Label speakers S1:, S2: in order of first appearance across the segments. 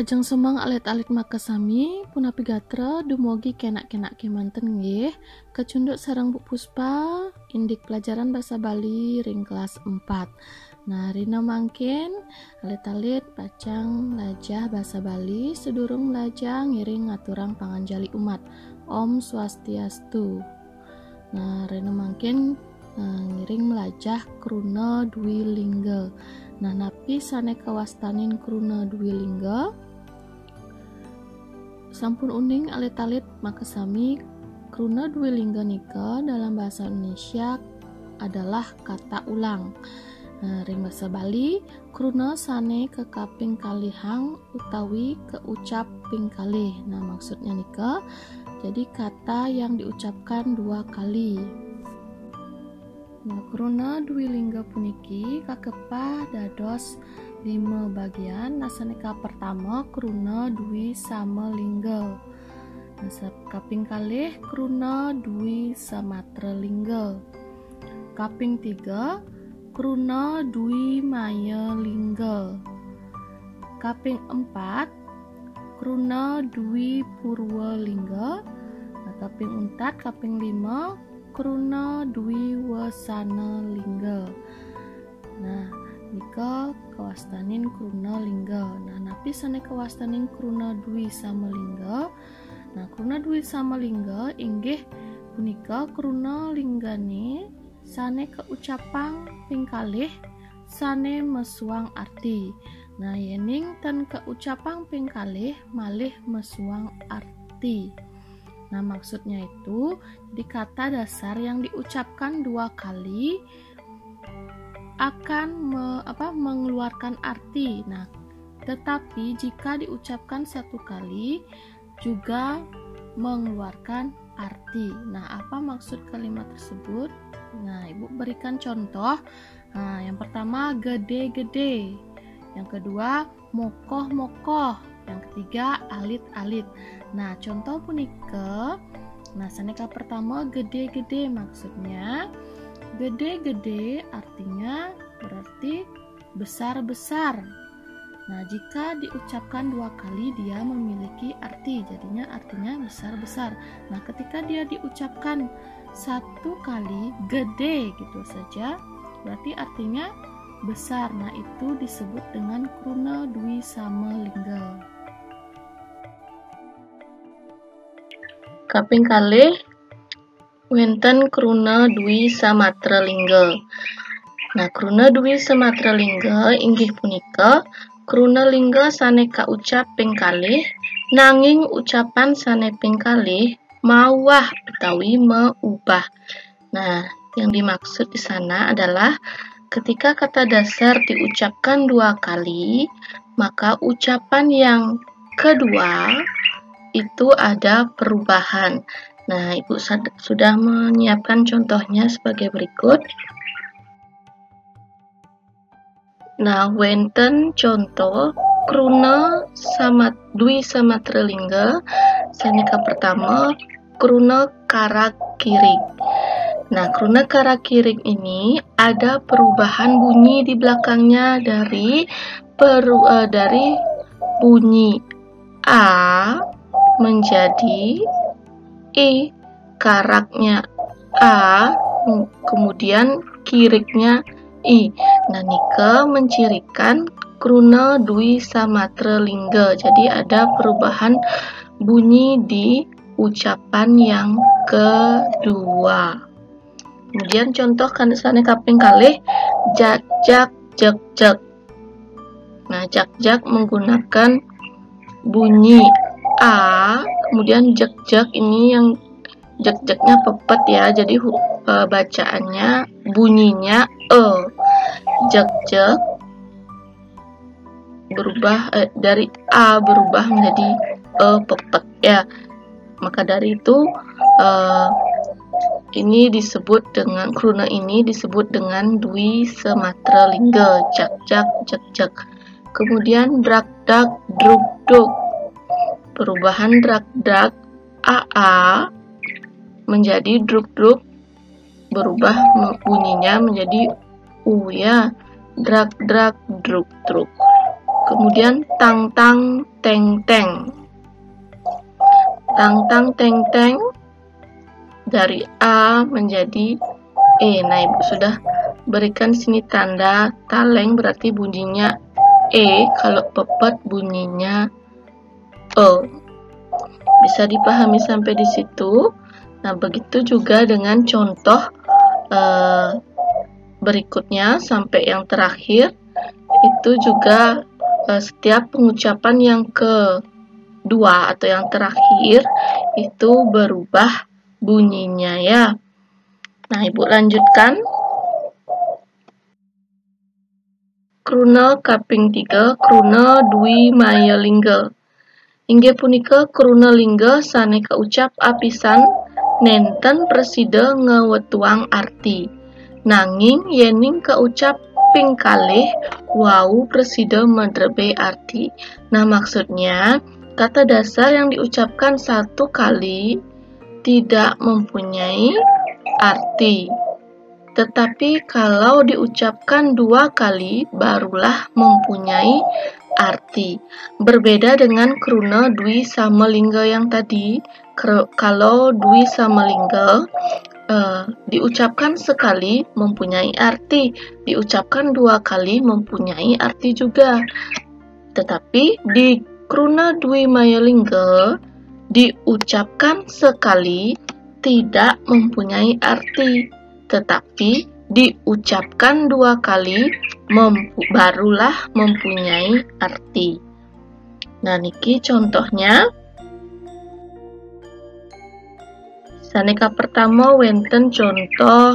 S1: Lajeng semang alit-alit makasami punapi gatra dumugi kenak-kenak kemanten nggih kecunduk sareng Bu Puspa indik pelajaran bahasa Bali ring kelas 4. Nah, rina mangkin alit-alit pacang lajah bahasa Bali sedurung lajah ngiring ngaturang panganjali umat. Om Swastiastu. Nah, rina mangkin ngiring melajah kruna dwi lingga. Nah, napi sane kawastanin kruna dwi lingga sampun uning alit-alit makasami kruna dwi lingga nika dalam bahasa Indonesia adalah kata ulang. Nah, ring bahasa Bali kruna sane kekaping kalihang utawi keucap ping kalih. Nah, maksudnya nika jadi kata yang diucapkan dua kali. Nah, kruna dwi lingga puniki kakepah dados 5 bagian. Nasaneka pertama kruna dwi sama lingga. Kaping kalih kruna dwi samatra lingga. Kaping 3 kruna dwi maya lingga. Kaping 4 kruna dwi purwa lingga. Nah, kaping 4 kaping 5 kruna dwi wasana lingga. Nah, nika kawastanin kruna lingga. Nah, napi sane kawastanin kruna dwi sama lingga. Nah, kruna dwi sama lingga inggih punika kruna linggane sane keucapang ping kalih sane mesuang arti. Nah, yening ten keucapang ping kalih malih mesuang arti. Nah, maksudnya itu di kata dasar yang diucapkan dua kali akan mengeluarkan arti. Nah, tetapi jika diucapkan satu kali juga mengeluarkan arti. Nah, apa maksud kalimat tersebut? Nah, Ibu berikan contoh. Nah, yang pertama gede-gede. Yang kedua mokoh-mokoh. Yang ketiga alit-alit. Nah, contoh punika. Nah, saneka pertama gede-gede, maksudnya gede-gede artinya berarti besar-besar. Nah, jika diucapkan dua kali dia memiliki arti, jadinya artinya besar-besar. Nah, ketika dia diucapkan satu kali gede gitu saja, berarti artinya besar. Nah, itu disebut dengan kruna dwi sama lingga.
S2: Kaping kalih wenten kruna dwi samatra lingga. Nah, kruna dwi samatra lingga inggih punika kruna lingga sane kaucap ping kalih nanging ucapan sane ping kalih mawah utawi meubah. Nah, yang dimaksud di sana adalah ketika kata dasar diucapkan dua kali, maka ucapan yang kedua itu ada perubahan. Nah, Ibu sudah menyiapkan contohnya sebagai berikut. Nah, wenten contoh kruna dwi samatra lingga saneka pertama kruna karak kiring. Nah, kruna karak kiring ini ada perubahan bunyi di belakangnya dari bunyi a menjadi i, karaknya a, kemudian kiriknya i. Nah, nika mencirikan kruna dwi samatra lingga. Jadi ada perubahan bunyi di ucapan yang kedua. Kemudian contoh kanisane kaping kalih jak-jak jak-jak. Nah, jak-jak menggunakan bunyi a, kemudian jak-jak ini yang jak-jaknya pepet ya, jadi bacaannya bunyinya e. Jak-jak berubah dari a berubah menjadi e pepet ya. Maka dari itu ini disebut dengan kruna ini disebut dengan dwi samatra lingga, jak-jak jak-jak. Kemudian drak-dak druk-duk. Perubahan drak-dak aa menjadi druk-druk berubah bunyinya menjadi u ya. Drak-drak druk-druk. Kemudian tang-tang, teng-teng. Tang-tang, teng-teng dari A menjadi E. Nah, Ibu sudah berikan sini tanda taleng, berarti bunyinya E. Kalau pepet bunyinya E. Bisa dipahami sampai di situ. Nah, begitu juga dengan contoh berikutnya sampai yang terakhir. Itu juga setiap pengucapan yang kedua atau yang terakhir itu berubah bunyinya ya. Nah, Ibu lanjutkan. Kruna kaping 3 kruna dwi maya lingga. Inggih punika kruna lingga sane kaucap apisan nenten presida ngewetuang arti. Nanging yening kaucap ping kalih wau presida medrebe arti. Nah, maksudnya kata dasar yang diucapkan satu kali tidak mempunyai arti. Tetapi kalau diucapkan dua kali barulah mempunyai arti. Berbeda dengan kruna dwi sama lingga yang tadi. Kalau dwi sama lingga diucapkan sekali mempunyai arti, diucapkan dua kali mempunyai arti juga. Tetapi di kruna dwi maya lingga diucapkan sekali tidak mempunyai arti, tetapi diucapkan dua kali barulah mempunyai arti. Nah, niki contohnya. Saneka pertama wenten contoh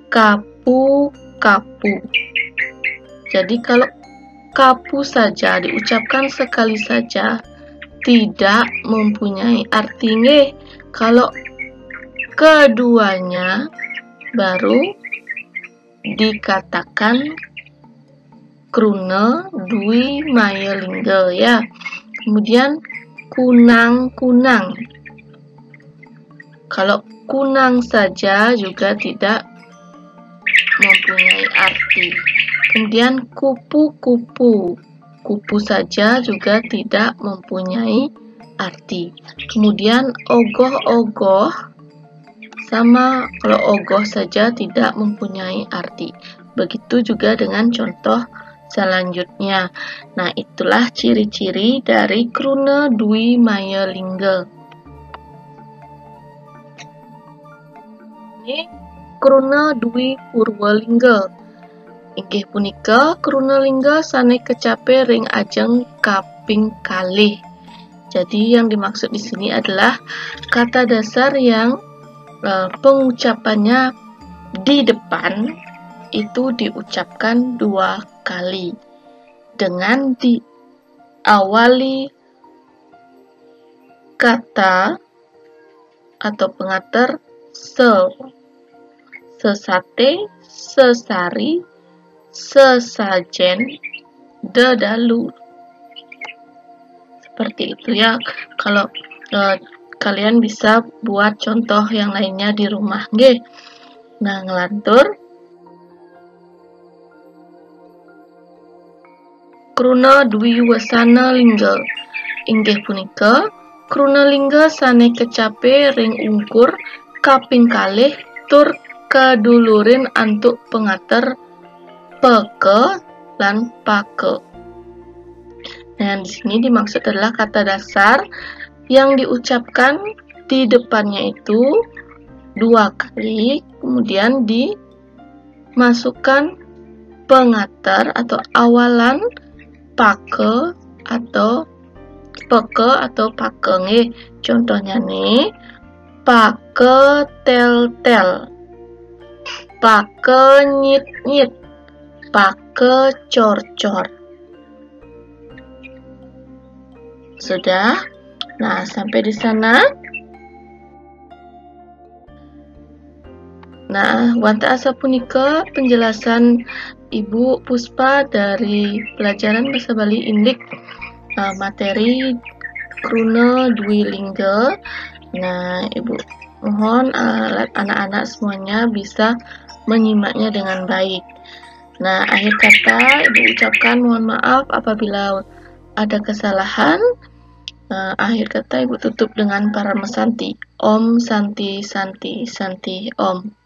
S2: kapu-kapu. Jadi kalau kapu saja diucapkan sekali saja tidak mempunyai arti nggih. Kalau keduanya baru dikatakan kruna dwi maya lingga ya. Kemudian kunang-kunang. Kalau kunang saja juga tidak mempunyai arti. Kemudian kupu-kupu. Kupu saja juga tidak mempunyai arti. Kemudian ogoh-ogoh, sama kalau ogoh saja tidak mempunyai arti. Begitu juga dengan contoh selanjutnya. Nah, itulah ciri-ciri dari kruna dwi maya lingga. Ini kruna dwi purwalingga. Inggih punika kruna lingga sane kecape ring ajeng kaping kalih. Jadi yang dimaksud di sini adalah kata dasar yang pengucapannya di depan itu diucapkan dua kali dengan diawali kata atau pengantar sesate, sesari, sesajen, dedalu. Seperti itu ya. Kalau kalian bisa buat contoh yang lainnya di rumah nggih. Nah, ngelantur. Kruna dwi wasana lingga. Inggih punika kruna lingga sane kecape ring ungkur kaping kalih tur kadulurin antuk pengater peke lan pake. Nah, di sini dimaksud adalah kata dasar yang diucapkan di depannya itu dua kali, kemudian dimasukkan pengater atau awalan pake atau pake nih. Contohnya nih, pake tel-tel, pake nyit-nyit, pake cor-cor. Sudah? Nah, sampai di sana. Nah, wonten asa punika penjelasan Ibu Puspa dari pelajaran Bahasa Bali Indik materi kruna dwi lingga. Nah, Ibu mohon anak-anak semuanya bisa menyimaknya dengan baik. Nah, akhir kata Ibu ucapkan mohon maaf apabila ada kesalahan. Akhir kata Ibu tutup dengan para mesanti. Om Santi Santi Santi Om.